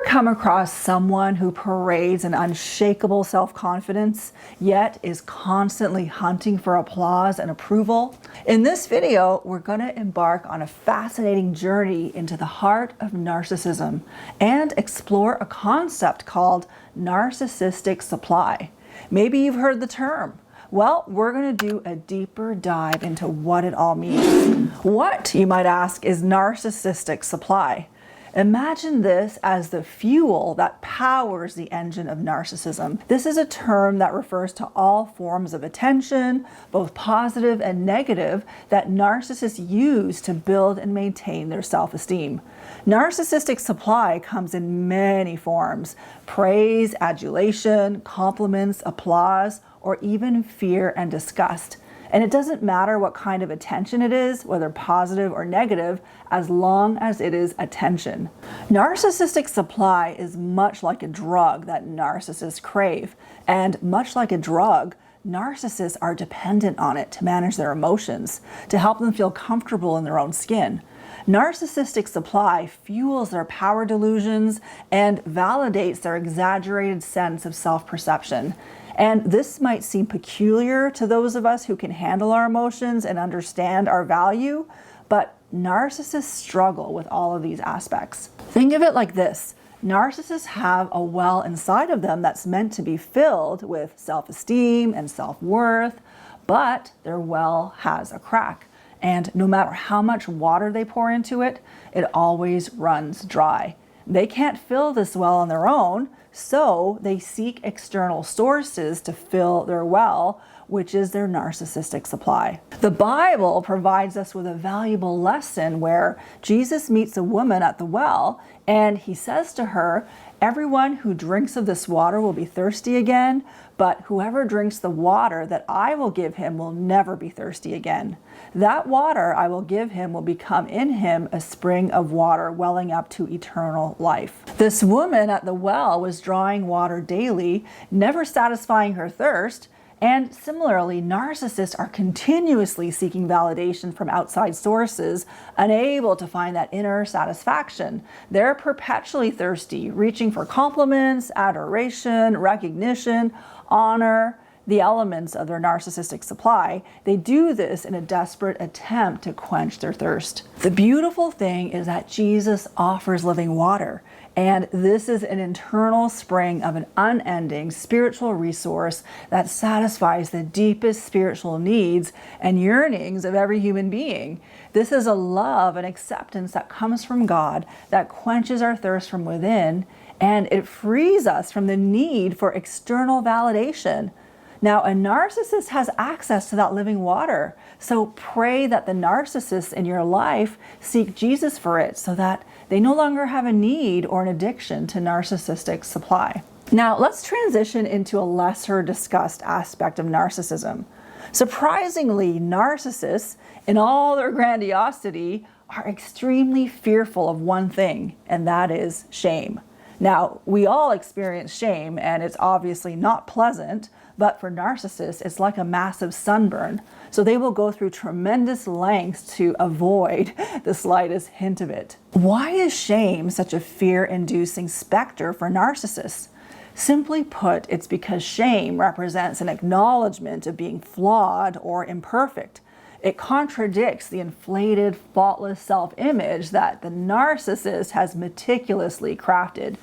come across someone who parades an unshakable self-confidence, yet is constantly hunting for applause and approval? In this video, we're going to embark on a fascinating journey into the heart of narcissism and explore a concept called narcissistic supply. Maybe you've heard the term. Well, we're going to do a deeper dive into what it all means. What, you might ask, is narcissistic supply? Imagine this as the fuel that powers the engine of narcissism. This is a term that refers to all forms of attention, both positive and negative, that narcissists use to build and maintain their self-esteem. Narcissistic supply comes in many forms: praise, adulation, compliments, applause, or even fear and disgust. And it doesn't matter what kind of attention it is, whether positive or negative, as long as it is attention. Narcissistic supply is much like a drug that narcissists crave. And much like a drug, narcissists are dependent on it to manage their emotions, to help them feel comfortable in their own skin. Narcissistic supply fuels their power delusions and validates their exaggerated sense of self-perception. And this might seem peculiar to those of us who can handle our emotions and understand our value, but narcissists struggle with all of these aspects. Think of it like this. Narcissists have a well inside of them that's meant to be filled with self-esteem and self-worth, but their well has a crack. And no matter how much water they pour into it, it always runs dry. They can't fill this well on their own, so they seek external sources to fill their well, which is their narcissistic supply. The Bible provides us with a valuable lesson where Jesus meets a woman at the well and he says to her, "Everyone who drinks of this water will be thirsty again, but whoever drinks the water that I will give him will never be thirsty again. That water I will give him will become in him a spring of water welling up to eternal life." This woman at the well was drawing water daily, never satisfying her thirst. And similarly, narcissists are continuously seeking validation from outside sources, unable to find that inner satisfaction. They're perpetually thirsty, reaching for compliments, adoration, recognition, honor, the elements of their narcissistic supply. They do this in a desperate attempt to quench their thirst. The beautiful thing is that Jesus offers living water. And this is an internal spring of an unending spiritual resource that satisfies the deepest spiritual needs and yearnings of every human being. This is a love and acceptance that comes from God that quenches our thirst from within, and it frees us from the need for external validation. Now, a narcissist has access to that living water, so pray that the narcissists in your life seek Jesus for it so that they no longer have a need or an addiction to narcissistic supply. Now, let's transition into a lesser discussed aspect of narcissism. Surprisingly, narcissists, in all their grandiosity, are extremely fearful of one thing, and that is shame. Now, we all experience shame, and it's obviously not pleasant, but for narcissists, it's like a massive sunburn. So they will go through tremendous lengths to avoid the slightest hint of it. Why is shame such a fear-inducing specter for narcissists? Simply put, it's because shame represents an acknowledgement of being flawed or imperfect. It contradicts the inflated, faultless self-image that the narcissist has meticulously crafted.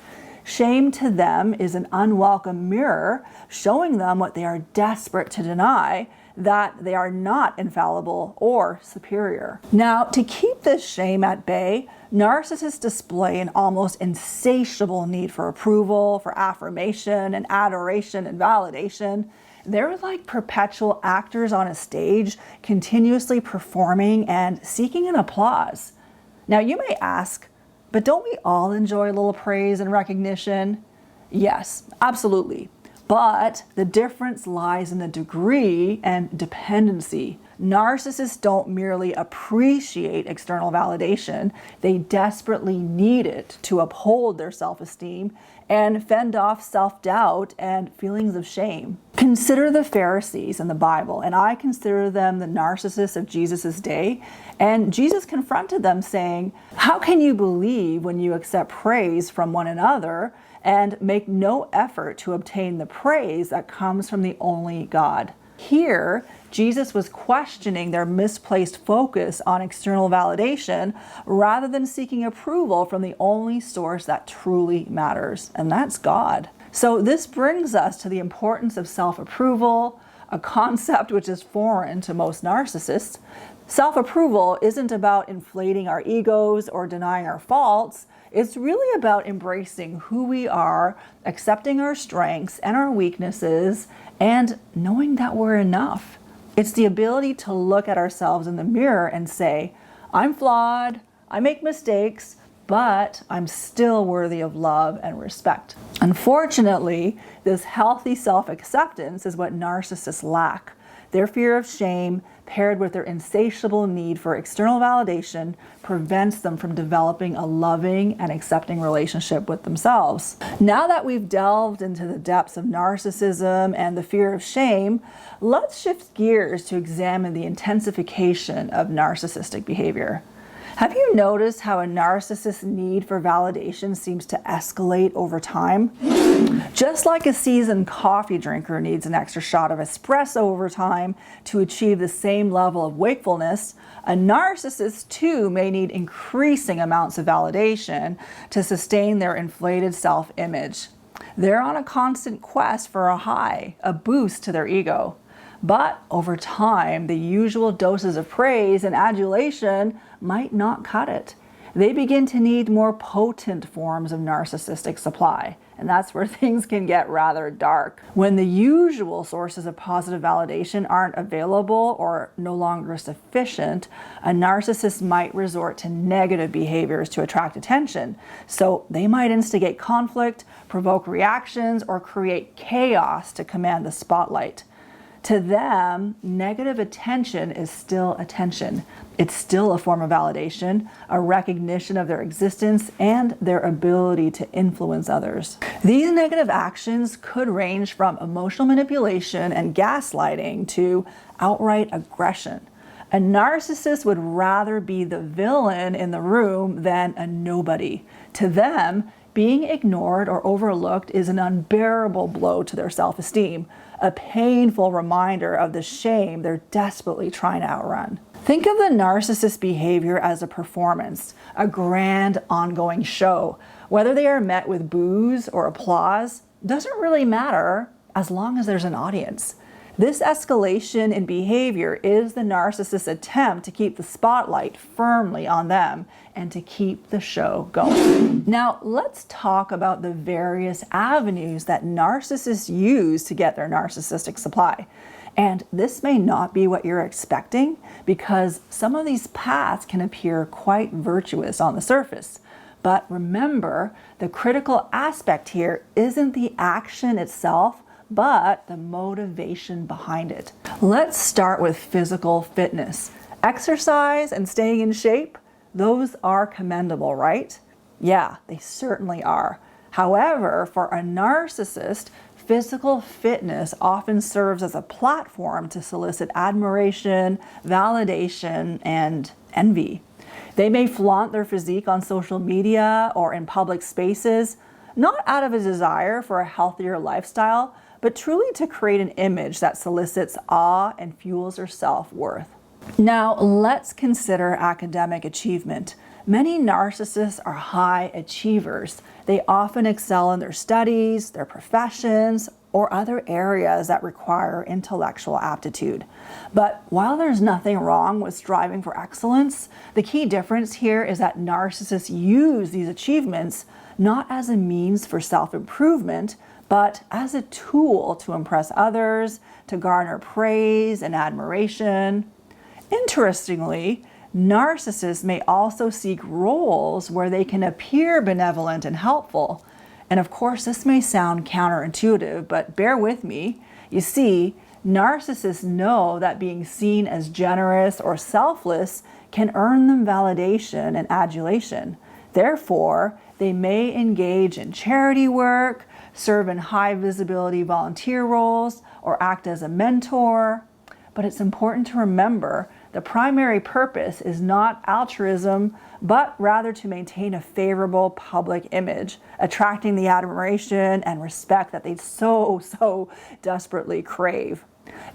Shame to them is an unwelcome mirror showing them what they are desperate to deny, that they are not infallible or superior. Now, to keep this shame at bay, narcissists display an almost insatiable need for approval, for affirmation and adoration and validation. They're like perpetual actors on a stage, continuously performing and seeking an applause. Now, you may ask, but don't we all enjoy a little praise and recognition? Yes, absolutely. But the difference lies in the degree and dependency. Narcissists don't merely appreciate external validation, they desperately need it to uphold their self-esteem and fend off self-doubt and feelings of shame. Consider the Pharisees in the Bible, and I consider them the narcissists of Jesus' day. And Jesus confronted them saying, "How can you believe when you accept praise from one another and make no effort to obtain the praise that comes from the only God?" Here, Jesus was questioning their misplaced focus on external validation rather than seeking approval from the only source that truly matters, and that's God. So this brings us to the importance of self-approval, a concept which is foreign to most narcissists. Self-approval isn't about inflating our egos or denying our faults. It's really about embracing who we are, accepting our strengths and our weaknesses, and knowing that we're enough. It's the ability to look at ourselves in the mirror and say, "I'm flawed, I make mistakes, but I'm still worthy of love and respect." Unfortunately, this healthy self-acceptance is what narcissists lack. Their fear of shame, paired with their insatiable need for external validation, prevents them from developing a loving and accepting relationship with themselves. Now that we've delved into the depths of narcissism and the fear of shame, let's shift gears to examine the intensification of narcissistic behavior. Have you noticed how a narcissist's need for validation seems to escalate over time? Just like a seasoned coffee drinker needs an extra shot of espresso over time to achieve the same level of wakefulness, a narcissist too may need increasing amounts of validation to sustain their inflated self-image. They're on a constant quest for a high, a boost to their ego. But over time, the usual doses of praise and adulation might not cut it. They begin to need more potent forms of narcissistic supply. And that's where things can get rather dark. When the usual sources of positive validation aren't available or no longer sufficient, a narcissist might resort to negative behaviors to attract attention. So they might instigate conflict, provoke reactions, or create chaos to command the spotlight. To them, negative attention is still attention. It's still a form of validation, a recognition of their existence, and their ability to influence others. These negative actions could range from emotional manipulation and gaslighting to outright aggression. A narcissist would rather be the villain in the room than a nobody. To them, being ignored or overlooked is an unbearable blow to their self-esteem, a painful reminder of the shame they're desperately trying to outrun. Think of the narcissist behavior as a performance, a grand ongoing show. Whether they are met with boos or applause doesn't really matter as long as there's an audience. This escalation in behavior is the narcissist's attempt to keep the spotlight firmly on them and to keep the show going. Now, let's talk about the various avenues that narcissists use to get their narcissistic supply. And this may not be what you're expecting because some of these paths can appear quite virtuous on the surface. But remember, the critical aspect here isn't the action itself, but the motivation behind it. Let's start with physical fitness. Exercise and staying in shape, those are commendable, right? Yeah, they certainly are. However, for a narcissist, physical fitness often serves as a platform to solicit admiration, validation, and envy. They may flaunt their physique on social media or in public spaces, not out of a desire for a healthier lifestyle, but truly to create an image that solicits awe and fuels their self-worth. Now, let's consider academic achievement. Many narcissists are high achievers. They often excel in their studies, their professions, or other areas that require intellectual aptitude. But while there's nothing wrong with striving for excellence, the key difference here is that narcissists use these achievements not as a means for self-improvement, but as a tool to impress others, to garner praise and admiration. Interestingly, narcissists may also seek roles where they can appear benevolent and helpful. And of course, this may sound counterintuitive, but bear with me. You see, Narcissists know that being seen as generous or selfless can earn them validation and adulation. Therefore, they may engage in charity work, serve in high visibility volunteer roles, or act as a mentor. But it's important to remember the primary purpose is not altruism, but rather to maintain a favorable public image, attracting the admiration and respect that they so desperately crave.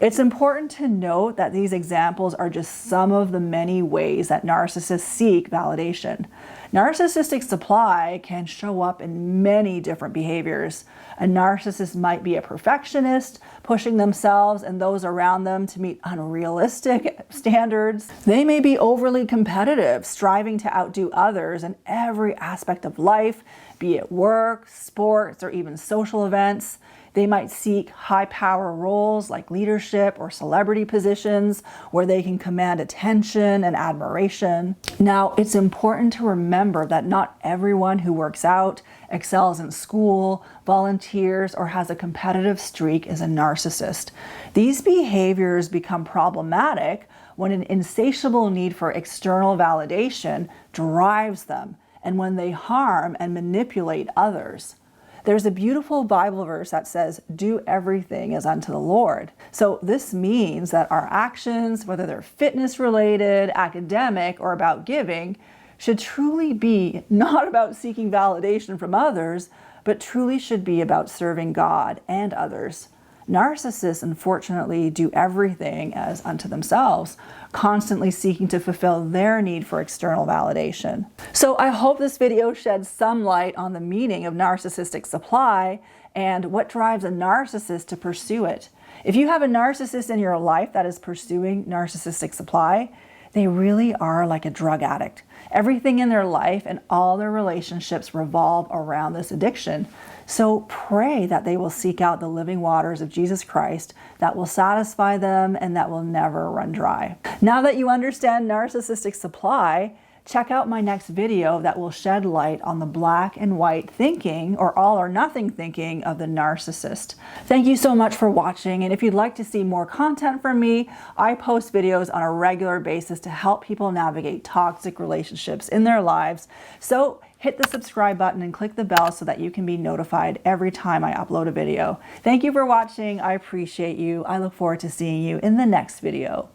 It's important to note that these examples are just some of the many ways that narcissists seek validation. Narcissistic supply can show up in many different behaviors. A narcissist might be a perfectionist, pushing themselves and those around them to meet unrealistic standards. They may be overly competitive, striving to outdo others in every aspect of life, be it work, sports, or even social events. They might seek high power roles like leadership or celebrity positions where they can command attention and admiration. Now, it's important to remember that not everyone who works out, excels in school, volunteers, or has a competitive streak is a narcissist. These behaviors become problematic when an insatiable need for external validation drives them and when they harm and manipulate others. There's a beautiful Bible verse that says, "Do everything as unto the Lord." So this means that our actions, whether they're fitness related, academic, or about giving, should truly be not about seeking validation from others, but truly should be about serving God and others. Narcissists, unfortunately, do everything as unto themselves, constantly seeking to fulfill their need for external validation. So I hope this video sheds some light on the meaning of narcissistic supply and what drives a narcissist to pursue it. If you have a narcissist in your life that is pursuing narcissistic supply, they really are like a drug addict. Everything in their life and all their relationships revolve around this addiction. So pray that they will seek out the living waters of Jesus Christ that will satisfy them and that will never run dry. Now that you understand narcissistic supply, check out my next video that will shed light on the black and white thinking or all or nothing thinking of the narcissist. Thank you so much for watching, and if you'd like to see more content from me, I post videos on a regular basis to help people navigate toxic relationships in their lives. So hit the subscribe button and click the bell so that you can be notified every time I upload a video. Thank you for watching. I appreciate you. I look forward to seeing you in the next video.